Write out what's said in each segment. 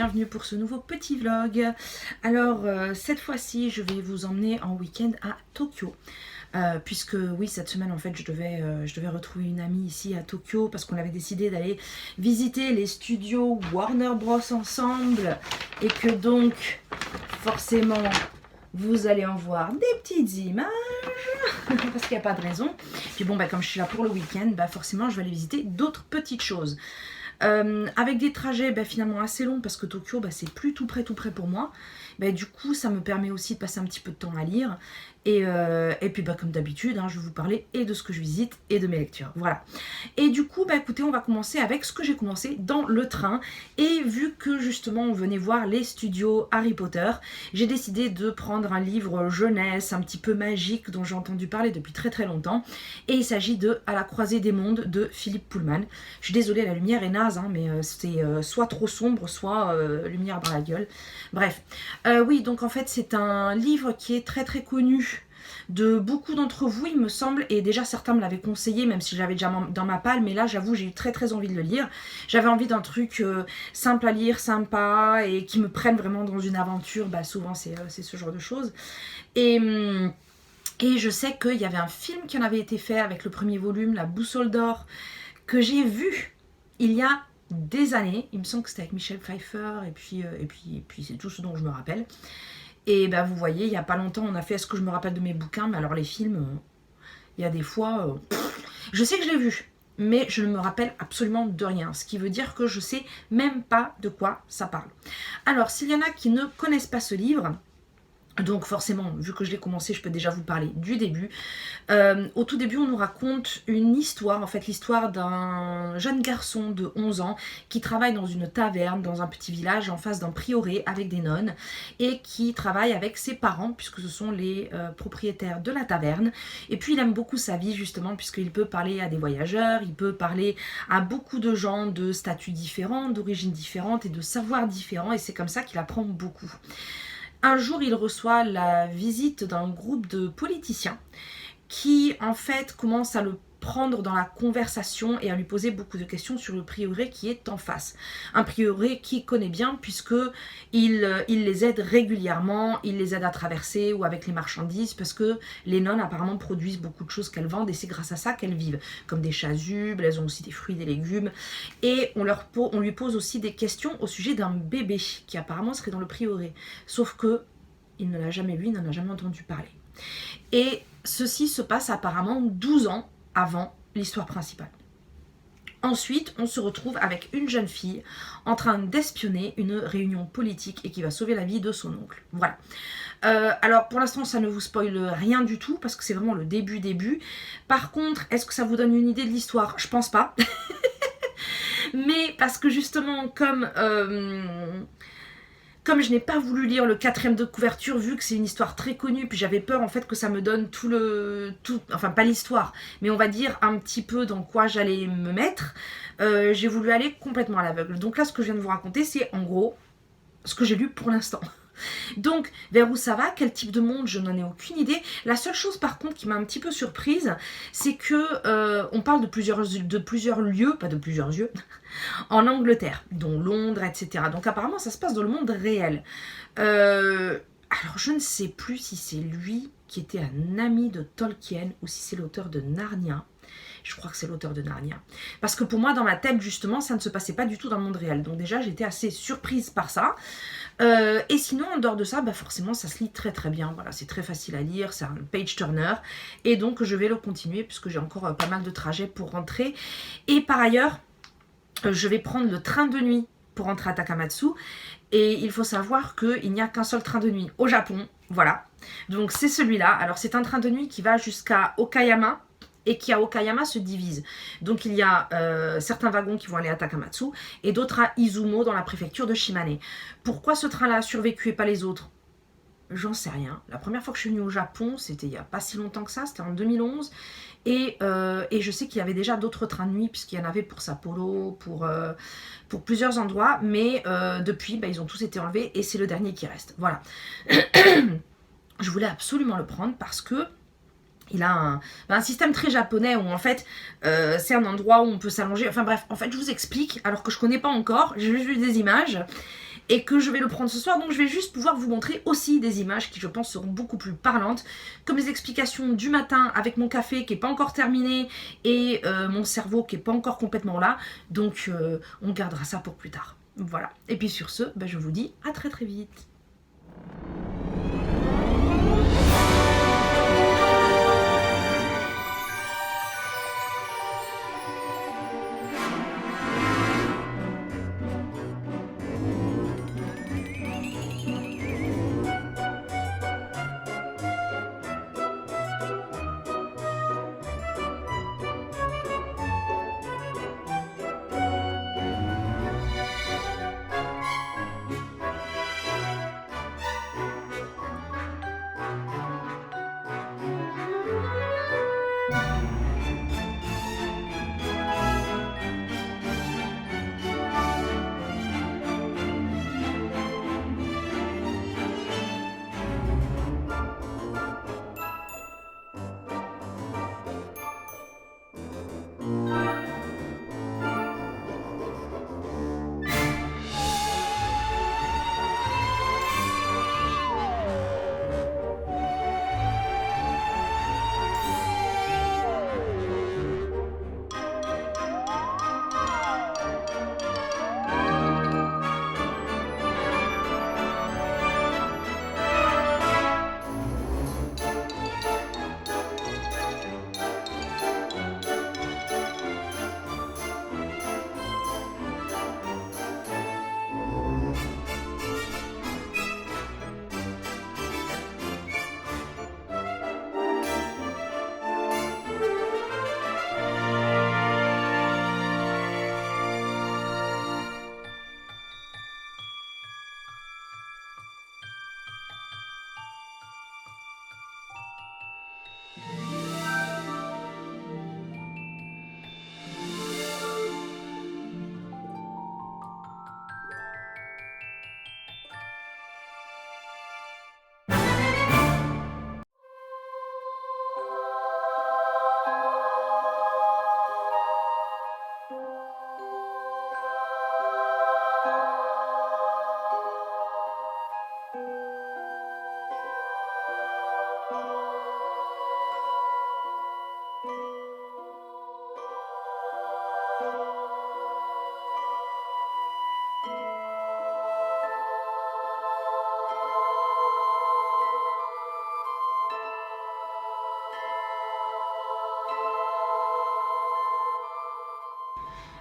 bienvenue pour ce nouveau petit vlog. Alors cette fois-ci je vais vous emmener en week-end à Tokyo. Puisque oui, cette semaine en fait je devais retrouver une amie ici à Tokyo parce qu'on avait décidé d'aller visiter les studios Warner Bros ensemble et que donc forcément vous allez en voir des petites images parce qu'il n'y a pas de raison. Puis bon, comme je suis là pour le week-end, forcément je vais aller visiter d'autres petites choses. Avec des trajets finalement assez longs parce que Tokyo c'est plus tout près pour moi. Du coup ça me permet aussi de passer un petit peu de temps à lire et puis comme d'habitude je vais vous parler et de ce que je visite et de mes lectures, voilà. Et du coup écoutez, on va commencer avec ce que j'ai commencé dans le train. Et vu que justement on venait voir les studios Harry Potter, j'ai décidé de prendre un livre jeunesse un petit peu magique dont j'ai entendu parler depuis très longtemps, et il s'agit de À la croisée des mondes de Philippe Pullman. Je suis désolée, la lumière est naze mais c'est soit trop sombre, soit lumière dans la gueule, bref. Oui, donc en fait c'est un livre qui est très connu de beaucoup d'entre vous, il me semble, et déjà certains me l'avaient conseillé, même si j'avais déjà dans ma palle, mais là j'avoue j'ai eu très envie de le lire. J'avais envie d'un truc simple à lire, sympa, et qui me prenne vraiment dans une aventure. Souvent c'est ce genre de choses. Et je sais qu'il y avait un film qui en avait été fait avec le premier volume, La Boussole d'Or, que j'ai vu il y a des années. Il me semble que c'était avec Michel Pfeiffer, et puis c'est tout ce dont je me rappelle. Et vous voyez, il n'y a pas longtemps, on a fait ce que je me rappelle de mes bouquins, mais alors les films, il y a des fois... je sais que je l'ai vu, mais je ne me rappelle absolument de rien, ce qui veut dire que je sais même pas de quoi ça parle. Alors, s'il y en a qui ne connaissent pas ce livre... Donc forcément, vu que je l'ai commencé, je peux déjà vous parler du début. Au tout début, on nous raconte une histoire, en fait l'histoire d'un jeune garçon de 11 ans qui travaille dans une taverne, dans un petit village en face d'un prieuré avec des nonnes, et qui travaille avec ses parents, puisque ce sont les propriétaires de la taverne. Et puis il aime beaucoup sa vie justement, puisqu'il peut parler à des voyageurs, il peut parler à beaucoup de gens de statuts différents, d'origines différentes et de savoirs différents, et c'est comme ça qu'il apprend beaucoup. Un jour, il reçoit la visite d'un groupe de politiciens qui, en fait, commencent à le prendre dans la conversation et à lui poser beaucoup de questions sur le prieuré qui est en face. Un prieuré qu'il connaît bien puisque il les aide régulièrement, il les aide à traverser ou avec les marchandises, parce que les nonnes apparemment produisent beaucoup de choses qu'elles vendent et c'est grâce à ça qu'elles vivent, comme des chasubles, elles ont aussi des fruits, des légumes, et on lui pose aussi des questions au sujet d'un bébé qui apparemment serait dans le prieuré, sauf que il ne l'a jamais vu, il n'en a jamais entendu parler. Et ceci se passe apparemment 12 ans avant l'histoire principale. Ensuite, on se retrouve avec une jeune fille en train d'espionner une réunion politique et qui va sauver la vie de son oncle. Voilà. Alors pour l'instant, ça ne vous spoile rien du tout parce que c'est vraiment le début. Par contre, est-ce que ça vous donne une idée de l'histoire? Je pense pas. Mais parce que justement, comme je n'ai pas voulu lire le 4e de couverture, vu que c'est une histoire très connue, puis j'avais peur en fait que ça me donne enfin pas l'histoire, mais on va dire un petit peu dans quoi j'allais me mettre, j'ai voulu aller complètement à l'aveugle. Donc là, ce que je viens de vous raconter, c'est en gros ce que j'ai lu pour l'instant. Donc, vers où ça va, quel type de monde, je n'en ai aucune idée. La seule chose par contre qui m'a un petit peu surprise, c'est que on parle de plusieurs lieux, pas de plusieurs yeux, en Angleterre, dont Londres, etc. Donc apparemment ça se passe dans le monde réel. Alors je ne sais plus si c'est lui qui était un ami de Tolkien ou si c'est l'auteur de Narnia. Je crois que c'est l'auteur de Narnia. Parce que pour moi, dans ma tête, justement, ça ne se passait pas du tout dans le monde réel. Donc déjà, j'étais assez surprise par ça. Et sinon, en dehors de ça, forcément, ça se lit très bien. Voilà, c'est très facile à lire, c'est un page turner. Et donc, je vais le continuer puisque j'ai encore pas mal de trajets pour rentrer. Et par ailleurs, je vais prendre le train de nuit pour rentrer à Takamatsu. Et il faut savoir qu'il n'y a qu'un seul train de nuit au Japon. Voilà. Donc, c'est celui-là. Alors, c'est un train de nuit qui va jusqu'à Okayama, et qui à Okayama se divise. Donc il y a certains wagons qui vont aller à Takamatsu et d'autres à Izumo dans la préfecture de Shimane. Pourquoi ce train-là a survécu et pas les autres? J'en sais rien. La première fois que je suis venue au Japon, c'était il n'y a pas si longtemps que ça, c'était en 2011. Et je sais qu'il y avait déjà d'autres trains de nuit, puisqu'il y en avait pour Sapporo, pour plusieurs endroits. Mais depuis, ils ont tous été enlevés et c'est le dernier qui reste. Voilà. Je voulais absolument le prendre parce que il a un système très japonais où en fait c'est un endroit où on peut s'allonger. Enfin bref, en fait je vous explique alors que je connais pas encore, j'ai juste vu des images. et que je vais le prendre ce soir, donc je vais juste pouvoir vous montrer aussi des images qui je pense seront beaucoup plus parlantes, comme les explications du matin avec mon café qui n'est pas encore terminé et mon cerveau qui n'est pas encore complètement là, donc on gardera ça pour plus tard. Voilà, et puis sur ce, ben, je vous dis à très très vite.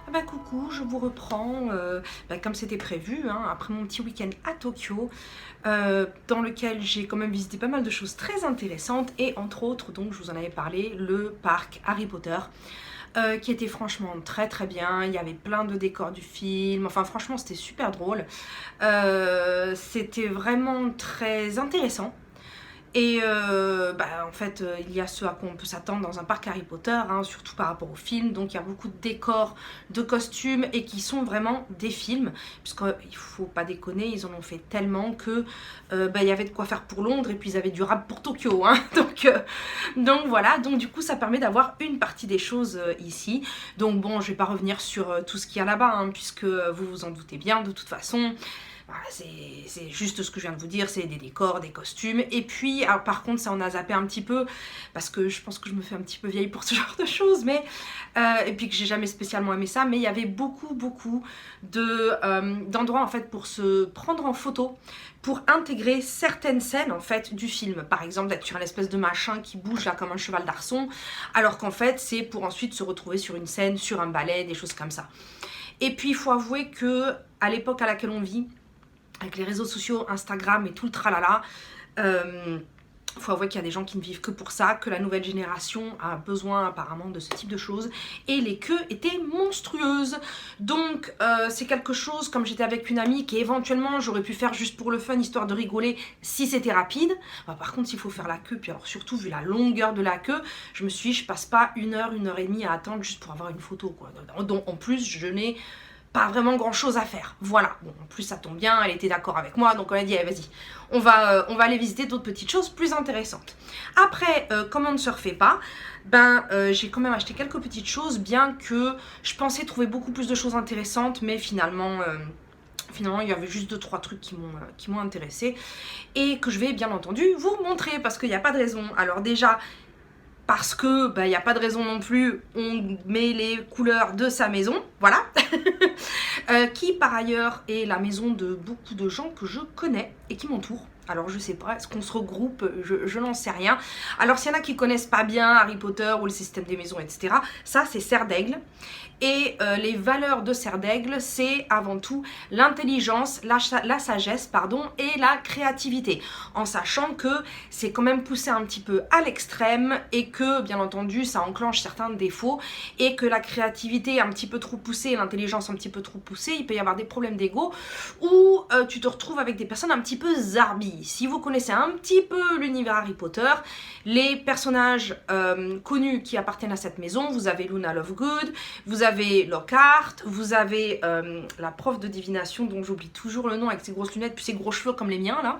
Ah bah coucou, je vous reprends comme c'était prévu, hein, après mon petit week-end à Tokyo, dans lequel j'ai quand même visité pas mal de choses très intéressantes et entre autres, donc je vous en avais parlé, le parc Harry Potter. Qui était franchement très très bien, il y avait plein de décors du film, enfin franchement c'était super drôle, c'était vraiment très intéressant. Et en fait, il y a ce à quoi on peut s'attendre dans un parc Harry Potter, hein, surtout par rapport au film. Donc il y a beaucoup de décors, de costumes et qui sont vraiment des films. Puisqu'il faut pas déconner, ils en ont fait tellement que il y avait de quoi faire pour Londres et puis ils avaient du rap pour Tokyo. Hein. Donc voilà, donc du coup ça permet d'avoir une partie des choses ici. Donc bon, je vais pas revenir sur tout ce qu'il y a là-bas, hein, puisque vous vous en doutez bien de toute façon. Voilà, c'est juste ce que je viens de vous dire, c'est des décors, des costumes. Et puis, alors par contre, ça on a zappé un petit peu, parce que je pense que je me fais un petit peu vieille pour ce genre de choses, mais et puis que j'ai jamais spécialement aimé ça, mais il y avait beaucoup d'endroits en fait pour se prendre en photo, pour intégrer certaines scènes en fait du film. Par exemple, d'être sur une espèce de machin qui bouge là comme un cheval d'arçon, alors qu'en fait c'est pour ensuite se retrouver sur une scène, sur un ballet, des choses comme ça. Et puis il faut avouer que à l'époque à laquelle on vit, avec les réseaux sociaux, Instagram et tout le tralala, faut avouer qu'il y a des gens qui ne vivent que pour ça, que la nouvelle génération a besoin apparemment de ce type de choses, et les queues étaient monstrueuses. Donc c'est quelque chose, comme j'étais avec une amie, qui éventuellement j'aurais pu faire juste pour le fun, histoire de rigoler, si c'était rapide. Par contre s'il faut faire la queue, puis alors surtout vu la longueur de la queue, je me suis dit, je passe pas une heure et demie à attendre juste pour avoir une photo, quoi. Donc en plus je n'ai pas vraiment grand chose à faire, voilà. Bon, en plus ça tombe bien, elle était d'accord avec moi, donc on a dit, allez vas-y, on va aller visiter d'autres petites choses plus intéressantes. Après, comme on ne se refait pas, j'ai quand même acheté quelques petites choses, bien que je pensais trouver beaucoup plus de choses intéressantes, mais finalement Finalement, il y avait juste 2-3 trucs qui m'ont intéressé et que je vais bien entendu vous montrer parce qu'il n'y a pas de raison. Alors déjà, parce que il n'y a pas de raison non plus, on met les couleurs de sa maison, voilà. Qui par ailleurs est la maison de beaucoup de gens que je connais et qui m'entourent. Alors je sais pas, est-ce qu'on se regroupe, je n'en sais rien. Alors s'il y en a qui connaissent pas bien Harry Potter ou le système des maisons, etc. Ça c'est Serre d'Aigle. Et les valeurs de Serre d'Aigle, c'est avant tout l'intelligence, la sagesse, pardon, et la créativité. En sachant que c'est quand même poussé un petit peu à l'extrême et que, bien entendu, ça enclenche certains défauts et que la créativité est un petit peu trop poussée, l'intelligence un petit peu trop poussée, il peut y avoir des problèmes d'ego où tu te retrouves avec des personnes un petit peu zarbi. Si vous connaissez un petit peu l'univers Harry Potter, les personnages connus qui appartiennent à cette maison, vous avez Luna Lovegood, vous avez Lockhart, vous avez la prof de divination dont j'oublie toujours le nom avec ses grosses lunettes puis ses gros cheveux comme les miens là.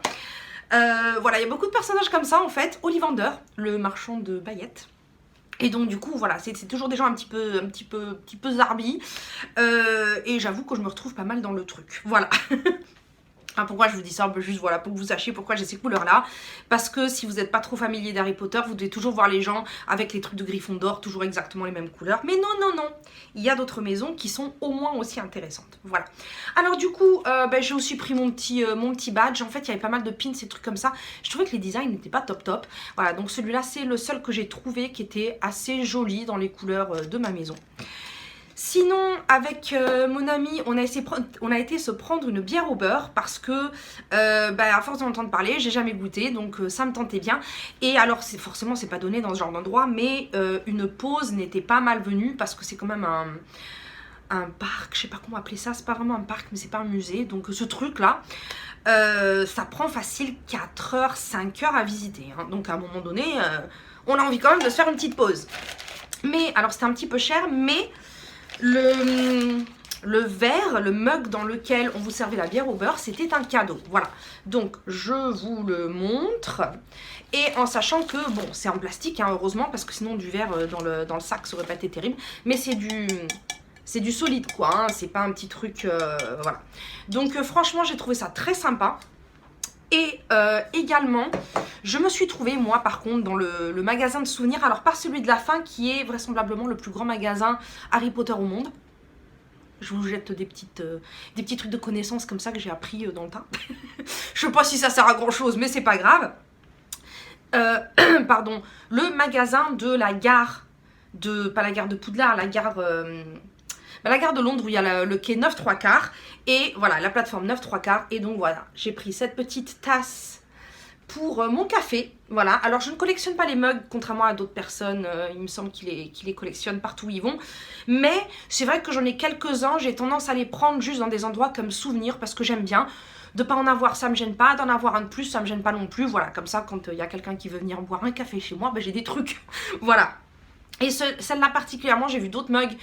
Voilà, il y a beaucoup de personnages comme ça en fait. Ollivander, le marchand de baguettes. Et donc du coup voilà, c'est toujours des gens un petit peu zarbi. Et j'avoue que je me retrouve pas mal dans le truc. Voilà. Pourquoi je vous dis ça? Juste voilà, pour que vous sachiez pourquoi j'ai ces couleurs là. Parce que si vous n'êtes pas trop familier d'Harry Potter, vous devez toujours voir les gens avec les trucs de Gryffondor, toujours exactement les mêmes couleurs. Mais non, non, non, il y a d'autres maisons qui sont au moins aussi intéressantes. Voilà. Alors du coup, j'ai aussi pris mon petit badge. En fait, il y avait pas mal de pins et trucs comme ça. Je trouvais que les designs n'étaient pas top top. Voilà, donc celui-là, c'est le seul que j'ai trouvé qui était assez joli dans les couleurs de ma maison. Sinon, avec mon ami, on a été se prendre une bière au beurre parce que, à force d'en entendre parler, j'ai jamais goûté, donc ça me tentait bien. Et alors, forcément, c'est pas donné dans ce genre d'endroit, mais une pause n'était pas malvenue parce que c'est quand même un parc, je sais pas comment appeler ça, c'est pas vraiment un parc, mais c'est pas un musée. Donc ce truc-là, ça prend facile 4 heures, 5 heures à visiter. Hein. Donc à un moment donné, on a envie quand même de se faire une petite pause. Mais, alors c'était un petit peu cher, mais le verre, le mug dans lequel on vous servait la bière au beurre, c'était un cadeau. Voilà. Donc, je vous le montre. Et en sachant que, bon, c'est en plastique, hein, heureusement, parce que sinon du verre dans le sac, ça aurait pas été terrible. Mais c'est du solide, quoi. Hein, c'est pas un petit truc, voilà. Donc, franchement, j'ai trouvé ça très sympa. Et également, je me suis trouvée, moi par contre, dans le magasin de souvenirs, alors pas celui de la fin, qui est vraisemblablement le plus grand magasin Harry Potter au monde. Je vous jette des petits trucs de connaissances comme ça que j'ai appris dans le tas. Je sais pas si ça sert à grand chose, mais c'est pas grave. Pardon, le magasin de la gare pas la gare de Poudlard, la gare de Londres où il y a le quai 9 3/4 et voilà la plateforme 9 3/4 et donc voilà j'ai pris cette petite tasse pour mon café. Voilà, alors je ne collectionne pas les mugs contrairement à d'autres personnes, il me semble qu'ils les collectionnent partout où ils vont, mais c'est vrai que j'en ai quelques-uns, j'ai tendance à les prendre juste dans des endroits comme souvenir parce que j'aime bien. De pas en avoir, ça me gêne pas, d'en avoir un de plus, ça me gêne pas non plus. Voilà, comme ça, quand il y a quelqu'un qui veut venir boire un café chez moi, j'ai des trucs. Voilà. Et celle-là particulièrement, j'ai vu d'autres mugs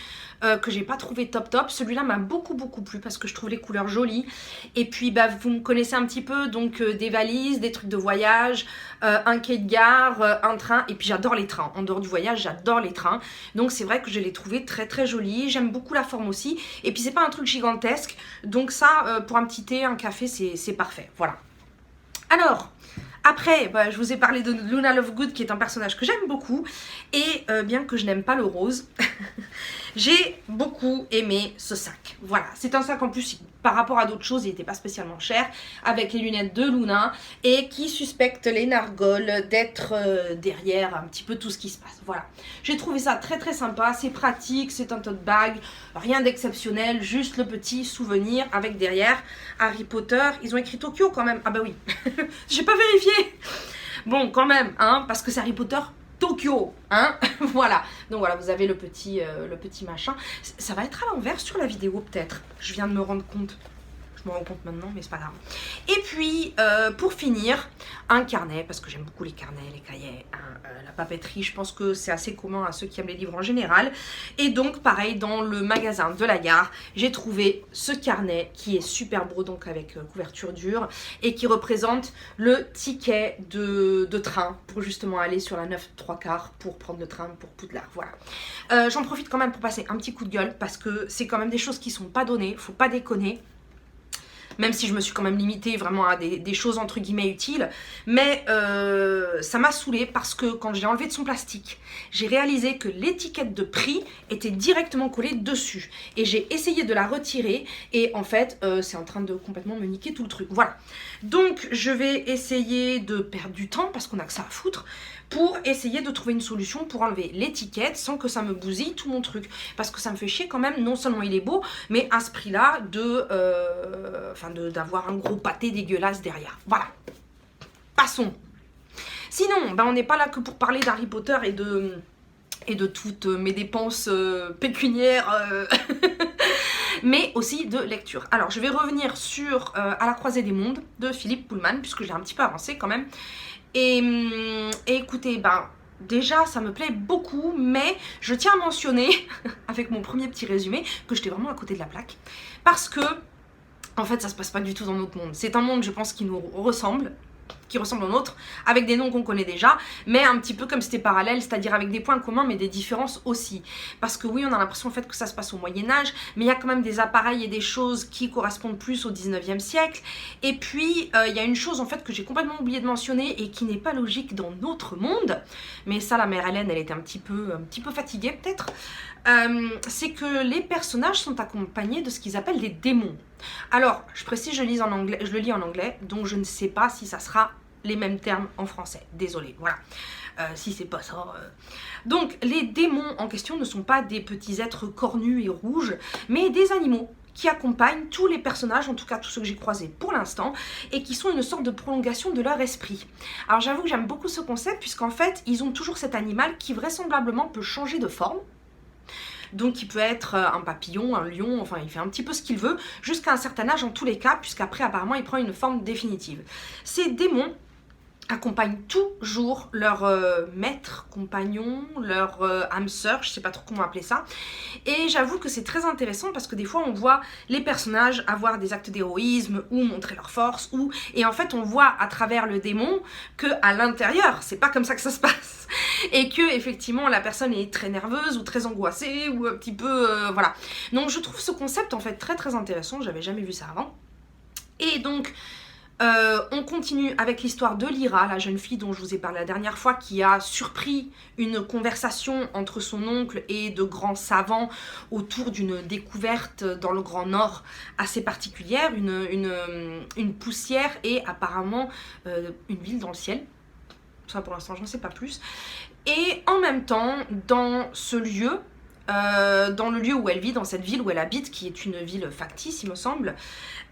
que j'ai pas trouvé top top. Celui-là m'a beaucoup plu parce que je trouve les couleurs jolies. Et puis vous me connaissez un petit peu, donc des valises, des trucs de voyage, un quai de gare, un train. Et puis j'adore les trains. En dehors du voyage, j'adore les trains. Donc c'est vrai que je les trouvés très jolis. J'aime beaucoup la forme aussi. Et puis c'est pas un truc gigantesque. Donc ça, pour un petit thé, un café, c'est parfait. Voilà. Alors... Après, je vous ai parlé de Luna Lovegood qui est un personnage que j'aime beaucoup et bien que je n'aime pas le rose, j'ai beaucoup aimé ce sac. Voilà, c'est un sac en plus par rapport à d'autres choses, il n'était pas spécialement cher, avec les lunettes de Luna et qui suspecte les nargoles d'être derrière un petit peu tout ce qui se passe. Voilà, j'ai trouvé ça très sympa, c'est pratique, c'est un tote bag, rien d'exceptionnel, juste le petit souvenir avec derrière Harry Potter. Ils ont écrit Tokyo quand même, ah bah oui, j'ai pas vérifié. Bon, quand même, hein, parce que c'est Harry Potter Tokyo, hein. Voilà, donc voilà, vous avez le petit machin. Ça va être à l'envers sur la vidéo peut-être. Je viens de me rendre compte. Je me rends compte maintenant, mais c'est pas grave. Et puis, pour finir, un carnet, parce que j'aime beaucoup les carnets, les cahiers, hein, la papeterie, je pense que c'est assez commun à ceux qui aiment les livres en général. Et donc, pareil, dans le magasin de la gare, j'ai trouvé ce carnet qui est super beau, donc avec couverture dure, et qui représente le ticket de train pour justement aller sur la 9 3/4 pour prendre le train pour Poudlard. Voilà. J'en profite quand même pour passer un petit coup de gueule, parce que c'est quand même des choses qui sont pas données, faut pas déconner. même si je me suis quand même limitée vraiment à des choses entre guillemets utiles, mais ça m'a saoulée parce que quand j'ai enlevé de son plastique, j'ai réalisé que l'étiquette de prix était directement collée dessus, et j'ai essayé de la retirer, et en fait c'est en train de complètement me niquer tout le truc, voilà. Donc je vais essayer de perdre du temps, parce qu'on a que ça à foutre, pour essayer de trouver une solution pour enlever l'étiquette sans que ça me bousille tout mon truc. Parce que ça me fait chier quand même, non seulement il est beau, mais à ce prix-là, d'avoir un gros pâté dégueulasse derrière. Voilà. Passons. Sinon, ben, on n'est pas là que pour parler d'Harry Potter et de toutes mes dépenses pécuniaires, mais aussi de lecture. Alors, je vais revenir sur À la croisée des mondes de Philippe Pullman, puisque j'ai un petit peu avancé quand même. Et écoutez, ben, déjà ça me plaît beaucoup, mais je tiens à mentionner, avec mon premier petit résumé, que j'étais vraiment à côté de la plaque. Parce que, en fait, ça se passe pas du tout dans notre monde. C'est un monde, je pense, qui nous ressemble, qui ressemble au nôtre, avec des noms qu'on connaît déjà, mais un petit peu comme c'était parallèle, c'est-à-dire avec des points communs, mais des différences aussi. Parce que oui, on a l'impression en fait que ça se passe au Moyen-Âge, mais il y a quand même des appareils et des choses qui correspondent plus au 19e siècle. Et puis, il y a une chose en fait que j'ai complètement oublié de mentionner et qui n'est pas logique dans notre monde, mais ça, la mère Hélène, elle était un petit peu fatiguée peut-être, c'est que les personnages sont accompagnés de ce qu'ils appellent des démons. Alors, je précise, je le lis en anglais, donc je ne sais pas si ça sera les mêmes termes en français. Désolée, voilà. Si c'est pas ça. Donc, les démons en question ne sont pas des petits êtres cornus et rouges, mais des animaux qui accompagnent tous les personnages, en tout cas tous ceux que j'ai croisés pour l'instant, et qui sont une sorte de prolongation de leur esprit. Alors, j'avoue que j'aime beaucoup ce concept, puisqu'en fait, ils ont toujours cet animal qui vraisemblablement peut changer de forme. Donc il peut être un papillon, un lion, enfin il fait un petit peu ce qu'il veut, jusqu'à un certain âge en tous les cas, puisqu'après apparemment il prend une forme définitive. Ces démons accompagnent toujours leur maître, compagnon, leur âme sœur, je sais pas trop comment appeler ça. Et j'avoue que c'est très intéressant parce que des fois on voit les personnages avoir des actes d'héroïsme ou montrer leur force, et en fait on voit à travers le démon que à l'intérieur c'est pas comme ça que ça se passe, et que effectivement la personne est très nerveuse ou très angoissée ou un petit peu voilà. Donc je trouve ce concept en fait très très intéressant, j'avais jamais vu ça avant. Et donc on continue avec l'histoire de Lyra, la jeune fille dont je vous ai parlé la dernière fois, qui a surpris une conversation entre son oncle et de grands savants autour d'une découverte dans le Grand Nord assez particulière, une poussière et apparemment une ville dans le ciel. Ça pour l'instant j'en sais pas plus. Et en même temps, dans ce lieu, dans le lieu où elle vit, dans cette ville où elle habite, qui est une ville factice il me semble,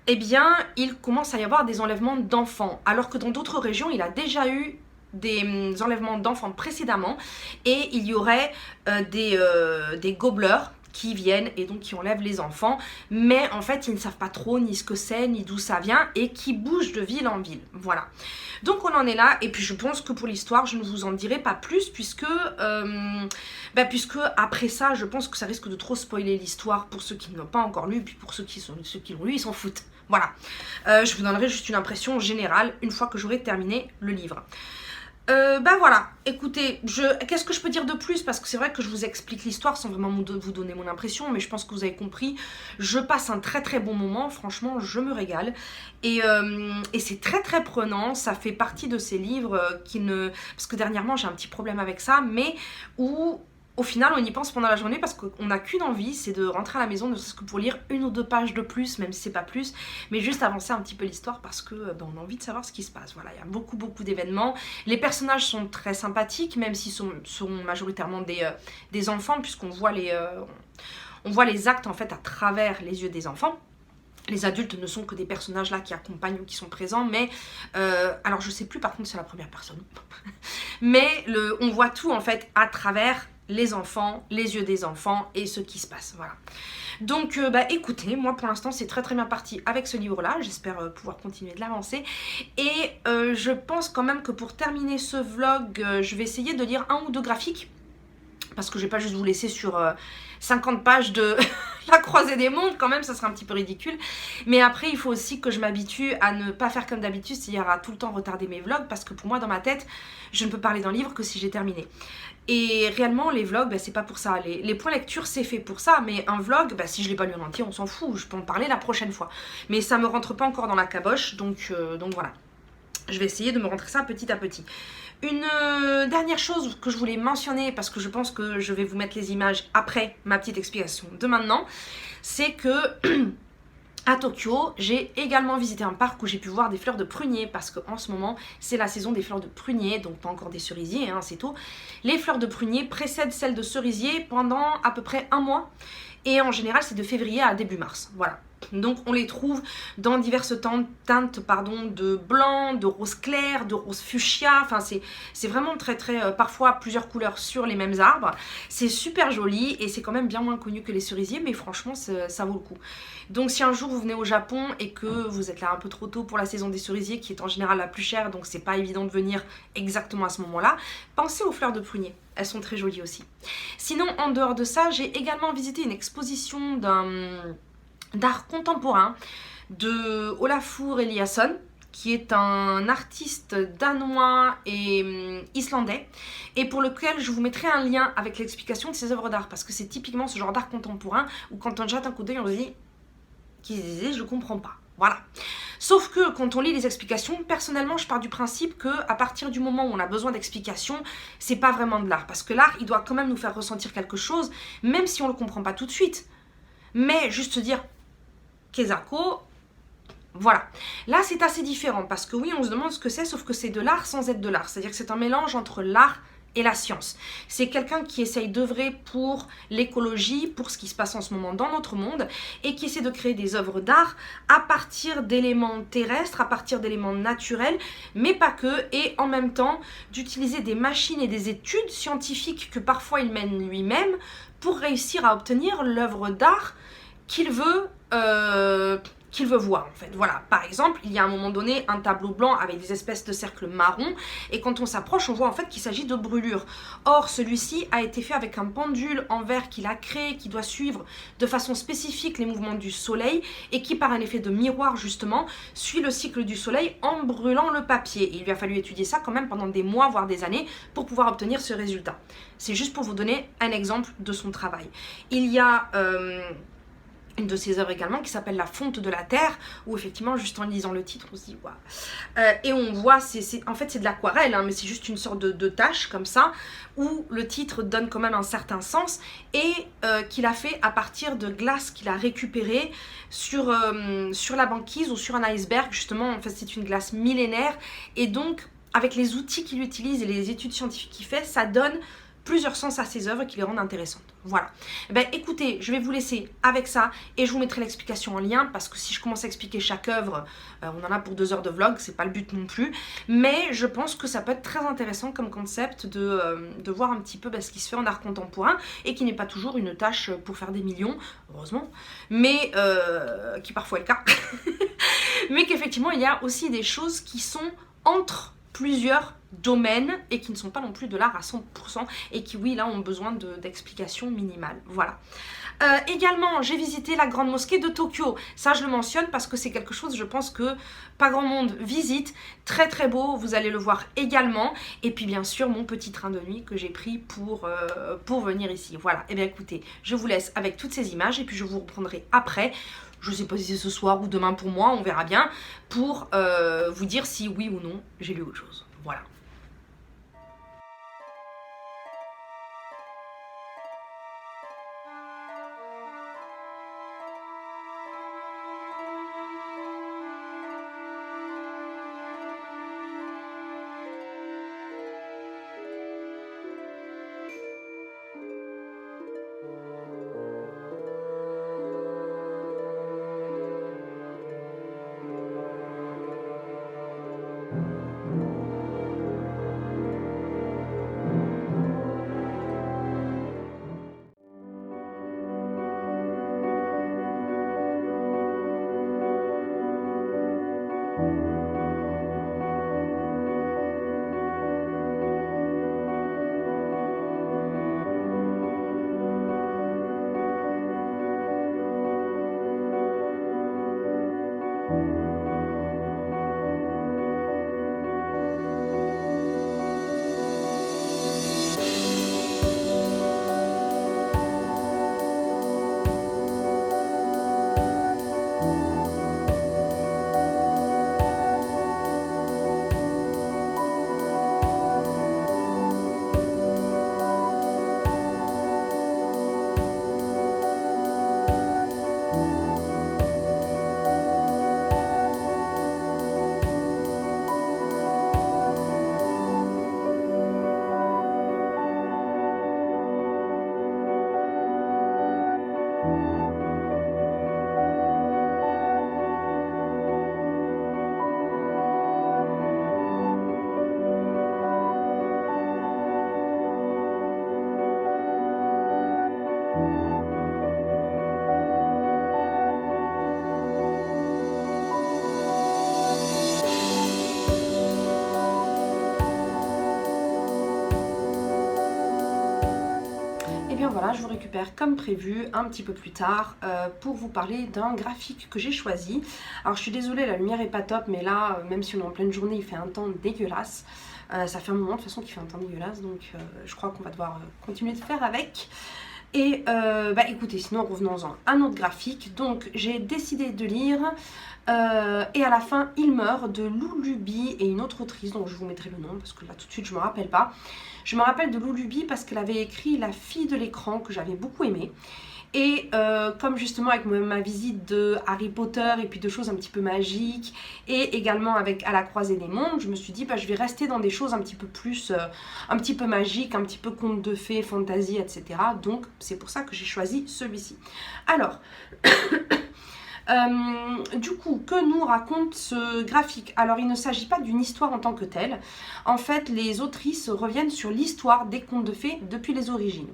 eh bien il commence à y avoir des enlèvements d'enfants, alors que dans d'autres régions il a déjà eu des enlèvements d'enfants précédemment, et il y aurait des gobelins qui viennent et donc qui enlèvent les enfants, mais en fait ils ne savent pas trop ni ce que c'est ni d'où ça vient, et qui bougent de ville en ville, voilà. Donc on en est là, et puis je pense que pour l'histoire je ne vous en dirai pas plus, puisque après ça je pense que ça risque de trop spoiler l'histoire pour ceux qui ne l'ont pas encore lu, puis pour ceux qui l'ont lu ils s'en foutent, voilà. Je vous donnerai juste une impression générale une fois que j'aurai terminé le livre. Voilà, écoutez, qu'est-ce que je peux dire de plus? Parce que c'est vrai que je vous explique l'histoire sans vraiment vous donner mon impression, mais je pense que vous avez compris. Je passe un très très bon moment, franchement, je me régale. Et c'est très très prenant, ça fait partie de ces livres parce que dernièrement j'ai un petit problème avec ça, mais où au final on y pense pendant la journée parce qu'on n'a qu'une envie, c'est de rentrer à la maison, ne serait-ce que pour lire 1 ou 2 pages de plus, même si c'est pas plus, mais juste avancer un petit peu l'histoire parce que on a envie de savoir ce qui se passe. Voilà, il y a beaucoup d'événements. Les personnages sont très sympathiques, même s'ils sont majoritairement des enfants, puisqu'on voit on voit les actes en fait à travers les yeux des enfants. Les adultes ne sont que des personnages là qui accompagnent ou qui sont présents, mais alors je sais plus par contre si c'est la première personne, mais on voit tout en fait à travers les enfants, les yeux des enfants et ce qui se passe, voilà. Donc écoutez, moi pour l'instant c'est très très bien parti avec ce livre là, j'espère pouvoir continuer de l'avancer, et je pense quand même que pour terminer ce vlog, je vais essayer de lire 1 ou 2 graphiques. parce que je vais pas juste vous laisser sur 50 pages de la croisée des mondes, quand même ça serait un petit peu ridicule. Mais après il faut aussi que je m'habitue à ne pas faire comme d'habitude, c'est-à-dire à tout le temps retarder mes vlogs, parce que pour moi dans ma tête je ne peux parler d'un livre que si j'ai terminé. Et réellement les vlogs c'est pas pour ça, les points lecture c'est fait pour ça, mais un vlog si je l'ai pas lu en entier on s'en fout, je peux en parler la prochaine fois. Mais ça me rentre pas encore dans la caboche, donc voilà. Je vais essayer de me rentrer ça petit à petit. Une dernière chose que je voulais mentionner, parce que je pense que je vais vous mettre les images après ma petite explication de maintenant, c'est que à Tokyo, j'ai également visité un parc où j'ai pu voir des fleurs de prunier, parce qu'en ce moment, c'est la saison des fleurs de prunier, donc pas encore des cerisiers, c'est tout. Les fleurs de prunier précèdent celles de cerisier pendant à peu près un mois, et en général, c'est de février à début mars, voilà. Donc on les trouve dans diverses teintes de blanc, de rose clair, de rose fuchsia. Enfin c'est vraiment très parfois plusieurs couleurs sur les mêmes arbres. C'est super joli et c'est quand même bien moins connu que les cerisiers, mais franchement ça vaut le coup. Donc si un jour vous venez au Japon et que vous êtes là un peu trop tôt pour la saison des cerisiers, qui est en général la plus chère, donc c'est pas évident de venir exactement à ce moment-là, pensez aux fleurs de prunier. Elles sont très jolies aussi. Sinon en dehors de ça, j'ai également visité une exposition d'art contemporain de Olafur Eliasson, qui est un artiste danois et islandais, et pour lequel je vous mettrai un lien avec l'explication de ses œuvres d'art, parce que c'est typiquement ce genre d'art contemporain où quand on jette un coup d'œil on se dit qu'ils disaient je comprends pas. Voilà. Sauf que quand on lit les explications, personnellement je pars du principe que à partir du moment où on a besoin d'explications, c'est pas vraiment de l'art, parce que l'art il doit quand même nous faire ressentir quelque chose, même si on le comprend pas tout de suite. Mais juste se dire Kezako, voilà. Là, c'est assez différent parce que oui, on se demande ce que c'est, sauf que c'est de l'art sans être de l'art. C'est-à-dire que c'est un mélange entre l'art et la science. C'est quelqu'un qui essaye d'œuvrer pour l'écologie, pour ce qui se passe en ce moment dans notre monde, et qui essaie de créer des œuvres d'art à partir d'éléments terrestres, à partir d'éléments naturels, mais pas que, et en même temps d'utiliser des machines et des études scientifiques que parfois il mène lui-même pour réussir à obtenir l'œuvre d'art qu'il veut voir en fait. Voilà, par exemple, il y a à un moment donné un tableau blanc avec des espèces de cercles marrons, et quand on s'approche, on voit en fait qu'il s'agit de brûlures. Or, celui-ci a été fait avec un pendule en verre qu'il a créé, qui doit suivre de façon spécifique les mouvements du soleil, et qui par un effet de miroir justement, suit le cycle du soleil en brûlant le papier. Et il lui a fallu étudier ça quand même pendant des mois, voire des années, pour pouvoir obtenir ce résultat. C'est juste pour vous donner un exemple de son travail. Il y a une de ses œuvres également qui s'appelle La Fonte de la Terre, où effectivement juste en lisant le titre on se dit waouh. Et on voit, en fait c'est de l'aquarelle, mais c'est juste une sorte de tache comme ça, où le titre donne quand même un certain sens, et qu'il a fait à partir de glace qu'il a récupérée sur la banquise ou sur un iceberg justement. En fait c'est une glace millénaire, et donc avec les outils qu'il utilise et les études scientifiques qu'il fait, ça donne plusieurs sens à ses œuvres qui les rendent intéressantes. Voilà. Écoutez, je vais vous laisser avec ça et je vous mettrai l'explication en lien, parce que si je commence à expliquer chaque œuvre, on en a pour 2 heures de vlog, c'est pas le but non plus. Mais je pense que ça peut être très intéressant comme concept de voir un petit peu ce qui se fait en art contemporain, et qui n'est pas toujours une tâche pour faire des millions, heureusement, mais qui parfois est le cas. Mais qu'effectivement il y a aussi des choses qui sont entre plusieurs domaines et qui ne sont pas non plus de l'art à 100%, et qui oui là ont besoin d'explications minimales. Voilà. Également j'ai visité la grande mosquée de Tokyo. Ça je le mentionne parce que c'est quelque chose, je pense que pas grand monde visite. Très très beau, vous allez le voir également. Et puis bien sûr mon petit train de nuit que j'ai pris pour venir ici. Voilà. Et bien écoutez, je vous laisse avec toutes ces images et puis je vous reprendrai après. Je sais pas si c'est ce soir ou demain pour moi, on verra bien, pour vous dire si oui ou non j'ai lu autre chose. Voilà. Et bien voilà, je vous récupère comme prévu un petit peu plus tard pour vous parler d'un graphique que j'ai choisi. Alors je suis désolée, la lumière est pas top, mais là, même si on est en pleine journée, il fait un temps dégueulasse. Ça fait un moment de toute façon qu'il fait un temps dégueulasse, donc je crois qu'on va devoir continuer de faire avec. Et bah écoutez, sinon revenons-en à un autre graphique. Donc j'ai décidé de lire et à la fin il meurt de Lou Luby et une autre autrice dont je vous mettrai le nom parce que là tout de suite je me rappelle pas. Je me rappelle de Lou Luby parce qu'elle avait écrit La fille de l'écran que j'avais beaucoup aimé. Et comme justement avec ma visite de Harry Potter et puis de choses un petit peu magiques et également avec À la croisée des mondes, je me suis dit bah, je vais rester dans des choses un petit peu plus, un petit peu magiques, un petit peu contes de fées, fantasy, etc. Donc c'est pour ça que j'ai choisi celui-ci. Alors, du coup, que nous raconte ce graphique? Alors il ne s'agit pas d'une histoire en tant que telle. En fait, les autrices reviennent sur l'histoire des contes de fées depuis les origines.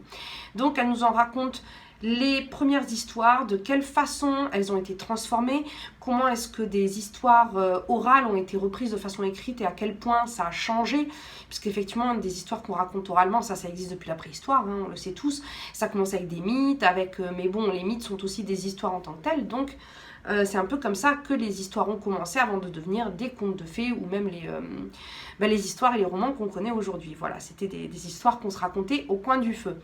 Donc elles nous en racontent les premières histoires, de quelle façon elles ont été transformées, comment est-ce que des histoires orales ont été reprises de façon écrite et à quel point ça a changé, puisqu'effectivement des histoires qu'on raconte oralement, ça existe depuis la préhistoire, hein, on le sait tous, ça commence avec des mythes, mais bon, les mythes sont aussi des histoires en tant que telles, donc c'est un peu comme ça que les histoires ont commencé avant de devenir des contes de fées ou même les histoires et les romans qu'on connaît aujourd'hui. Voilà, c'était des histoires qu'on se racontait au coin du feu.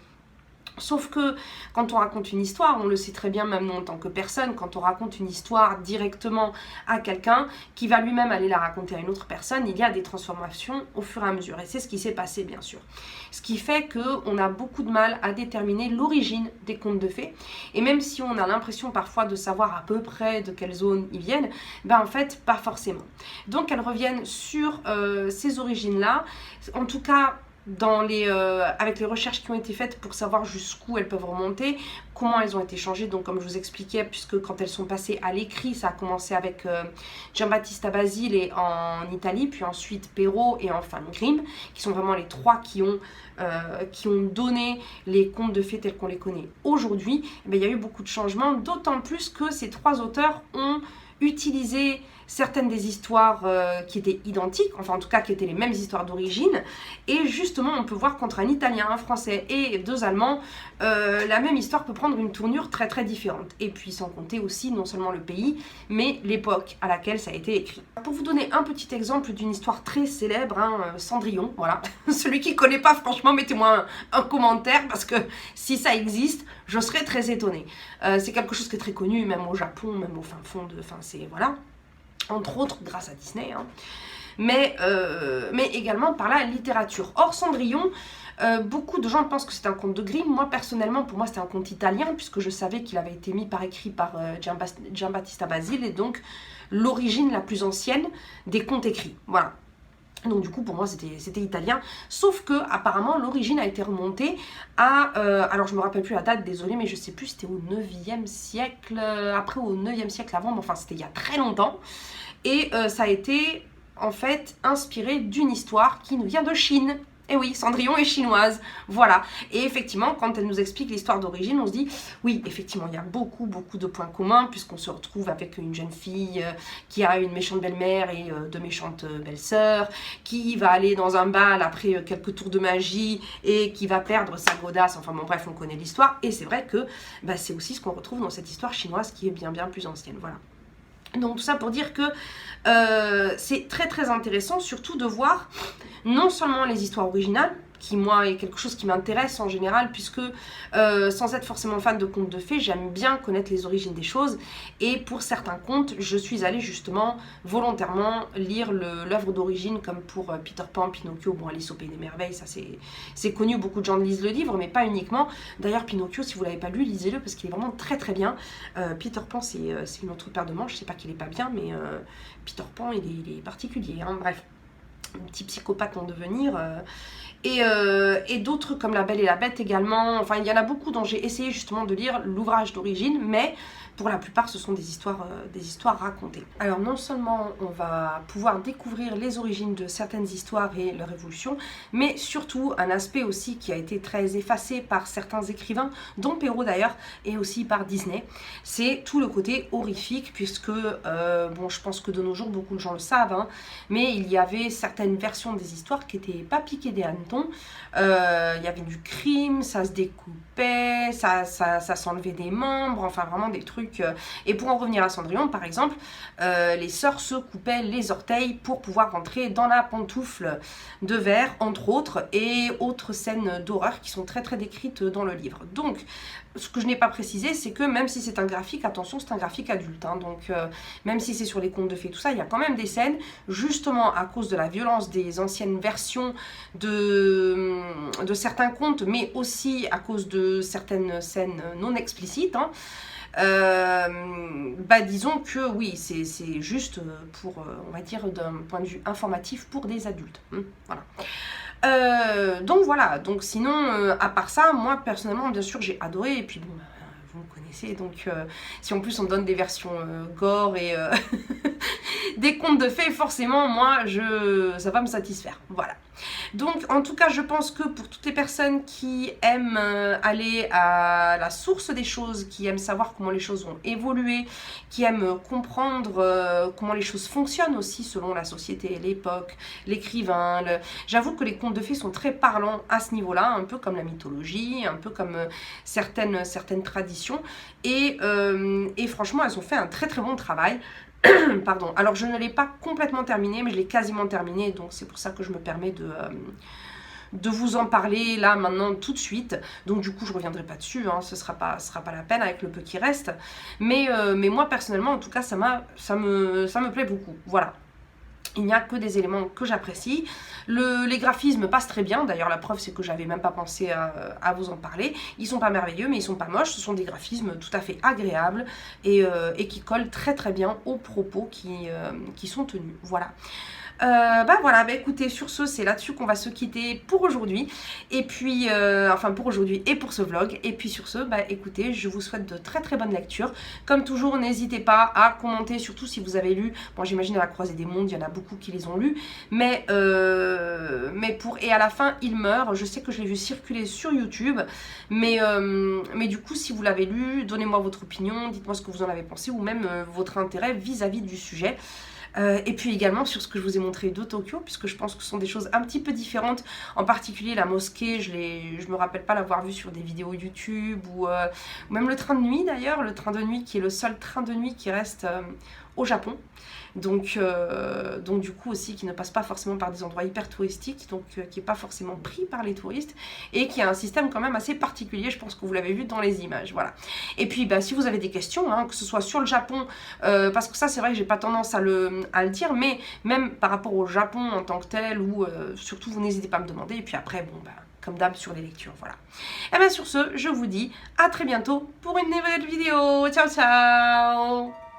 Sauf que quand on raconte une histoire, on le sait très bien même nous en tant que personne, quand on raconte une histoire directement à quelqu'un qui va lui-même aller la raconter à une autre personne, il y a des transformations au fur et à mesure. Et c'est ce qui s'est passé bien sûr. Ce qui fait qu'on a beaucoup de mal à déterminer l'origine des contes de fées. Et même si on a l'impression parfois de savoir à peu près de quelle zone ils viennent, ben en fait pas forcément. Donc elles reviennent sur ces origines-là. En tout cas, avec les recherches qui ont été faites pour savoir jusqu'où elles peuvent remonter, comment elles ont été changées, donc comme je vous expliquais, puisque quand elles sont passées à l'écrit, ça a commencé avec Giambattista Basile en Italie, puis ensuite Perrault et enfin Grimm, qui sont vraiment les trois qui ont donné les contes de fées tels qu'on les connaît aujourd'hui. Il y a eu beaucoup de changements, d'autant plus que ces trois auteurs ont utilisé certaines des histoires qui étaient identiques, enfin en tout cas qui étaient les mêmes histoires d'origine, et justement on peut voir qu'entre un Italien, un Français et deux Allemands, la même histoire peut prendre une tournure très très différente, et puis sans compter aussi non seulement le pays, mais l'époque à laquelle ça a été écrit. Pour vous donner un petit exemple d'une histoire très célèbre, hein, Cendrillon, voilà, celui qui ne connaît pas franchement mettez-moi un commentaire, parce que si ça existe, je serais très étonnée. C'est quelque chose qui est très connu, même au Japon, même au fin fond de... Enfin c'est... voilà. Entre autres grâce à Disney, hein. Mais également par la littérature. Or Cendrillon, beaucoup de gens pensent que c'est un conte de Grimm. Moi personnellement, pour moi c'était un conte italien, puisque je savais qu'il avait été mis par écrit par Giambattista Basile, et donc l'origine la plus ancienne des contes écrits. Voilà. Donc du coup pour moi c'était italien, sauf que apparemment l'origine a été remontée à, alors je me rappelle plus la date, désolée, mais je sais plus, c'était au 9e siècle, après au 9e siècle avant, mais enfin c'était il y a très longtemps, et ça a été en fait inspiré d'une histoire qui nous vient de Chine. Et oui, Cendrillon est chinoise, voilà. Et effectivement, quand elle nous explique l'histoire d'origine, on se dit, oui, effectivement, il y a beaucoup de points communs, puisqu'on se retrouve avec une jeune fille qui a une méchante belle-mère et deux méchantes belles-sœurs, qui va aller dans un bal après quelques tours de magie et qui va perdre sa godasse. Enfin bon, bref, on connaît l'histoire. Et c'est vrai que c'est aussi ce qu'on retrouve dans cette histoire chinoise qui est bien plus ancienne, voilà. Donc tout ça pour dire que c'est très très intéressant, surtout de voir non seulement les histoires originales, qui moi est quelque chose qui m'intéresse en général, puisque sans être forcément fan de contes de fées, j'aime bien connaître les origines des choses, et pour certains contes, je suis allée justement volontairement lire l'œuvre d'origine, comme pour Peter Pan, Pinocchio, bon Alice au Pays des Merveilles, ça c'est connu, beaucoup de gens lisent le livre, mais pas uniquement. D'ailleurs Pinocchio, si vous l'avez pas lu, lisez-le, parce qu'il est vraiment très très bien. Peter Pan, c'est une autre paire de manches, je sais pas qu'il est pas bien, mais Peter Pan, il est particulier, hein, bref. Un petit psychopathe en devenir, et d'autres comme La Belle et la Bête également. Enfin, il y en a beaucoup dont j'ai essayé justement de lire l'ouvrage d'origine, mais pour la plupart, ce sont des histoires racontées. Alors, non seulement on va pouvoir découvrir les origines de certaines histoires et leur évolution, mais surtout un aspect aussi qui a été très effacé par certains écrivains, dont Perrault d'ailleurs, et aussi par Disney, c'est tout le côté horrifique, puisque, bon, je pense que de nos jours, beaucoup de gens le savent, hein, mais il y avait certaines versions des histoires qui n'étaient pas piquées des hannetons. Il y avait du crime, ça se découpait, ça s'enlevait des membres, enfin vraiment des trucs. Et pour en revenir à Cendrillon, par exemple, les sœurs se coupaient les orteils pour pouvoir rentrer dans la pantoufle de verre, entre autres, et autres scènes d'horreur qui sont très très décrites dans le livre. Donc, ce que je n'ai pas précisé, c'est que même si c'est un graphique, attention, c'est un graphique adulte, hein, donc même si c'est sur les contes de fées, tout ça, il y a quand même des scènes, justement à cause de la violence des anciennes versions de certains contes, mais aussi à cause de certaines scènes non explicites, hein. Disons que oui, c'est juste pour, on va dire, d'un point de vue informatif pour des adultes, voilà. Donc voilà, donc sinon, à part ça, moi personnellement, bien sûr, j'ai adoré, et puis bon, vous me connaissez, donc si en plus on me donne des versions gore et des contes de fées, forcément, moi, ça va me satisfaire, voilà. Donc, en tout cas, je pense que pour toutes les personnes qui aiment aller à la source des choses, qui aiment savoir comment les choses ont évolué, qui aiment comprendre comment les choses fonctionnent aussi selon la société, l'époque, l'écrivain, j'avoue que les contes de fées sont très parlants à ce niveau-là, un peu comme la mythologie, un peu comme certaines traditions, et franchement, elles ont fait un très très bon travail. Pardon, alors je ne l'ai pas complètement terminé, mais je l'ai quasiment terminé, donc c'est pour ça que je me permets de vous en parler là maintenant tout de suite. Donc du coup je reviendrai pas dessus, hein, ce sera pas la peine avec le peu qui reste, mais moi personnellement en tout cas ça me plaît beaucoup, voilà. Il n'y a que des éléments que j'apprécie. Les graphismes passent très bien. D'ailleurs, la preuve, c'est que j'avais même pas pensé à vous en parler. Ils sont pas merveilleux, mais ils sont pas moches. Ce sont des graphismes tout à fait agréables et qui collent très très bien aux propos qui sont tenus. Voilà. Voilà, écoutez, sur ce, c'est là-dessus qu'on va se quitter pour aujourd'hui. Et puis, enfin pour aujourd'hui et pour ce vlog. Et puis sur ce, écoutez, je vous souhaite de très très bonnes lectures. Comme toujours, n'hésitez pas à commenter, surtout si vous avez lu. Bon, j'imagine à la Croisée des Mondes, il y en a beaucoup qui les ont lus. Et à la fin, il meurt. Je sais que je l'ai vu circuler sur YouTube. Mais du coup, si vous l'avez lu, donnez-moi votre opinion, dites-moi ce que vous en avez pensé ou même votre intérêt vis-à-vis du sujet. Et puis également sur ce que je vous ai montré de Tokyo, puisque je pense que ce sont des choses un petit peu différentes. En particulier la mosquée, je me rappelle pas l'avoir vue sur des vidéos YouTube ou même le train de nuit d'ailleurs, le train de nuit qui est le seul train de nuit qui reste au Japon. Donc du coup aussi qui ne passe pas forcément par des endroits hyper touristiques, donc qui n'est pas forcément pris par les touristes et qui a un système quand même assez particulier, je pense que vous l'avez vu dans les images, voilà. Et puis si vous avez des questions, hein, que ce soit sur le Japon, parce que ça c'est vrai que j'ai pas tendance à le dire, mais même par rapport au Japon en tant que tel, ou surtout vous n'hésitez pas à me demander, et puis après comme d'hab sur les lectures, voilà. Et bien sur ce, je vous dis à très bientôt pour une nouvelle vidéo, ciao ciao.